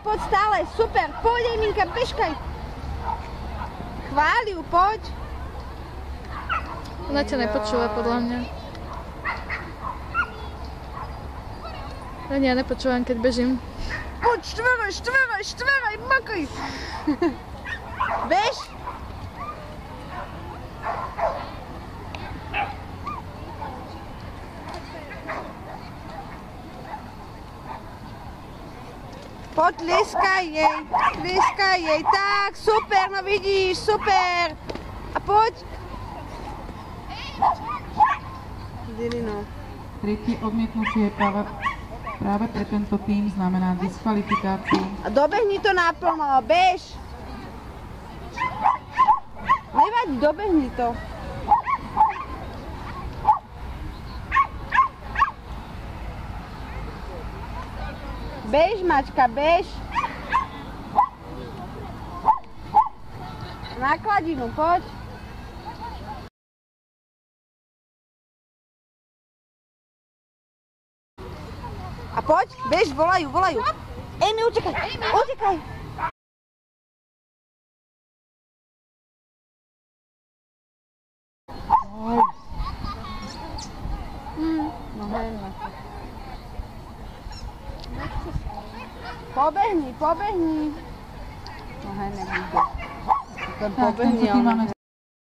poď stále, super, poď Eminka, bežkaj. Chváli ju, poď. Ona ťa nepočúva, podľa mňa. Ani ja nepočúvam, keď bežím. Poď, štveraj, makaj. Bež. Poď, tlieskaj jej, tak, super, no vidíš, super. A poď. Dilino. Tretie odmietnutie práve pre tento tým znamená diskvalifikáciu. A dobehni to naplno, bež. Nevadí, dobehni to. Bež, Mačka, bež. Na kladinu, poď. A poď, bež, volajú. Amy, utekaj. No hej. Pobehni. No hej, nebudem. Pobehni, ale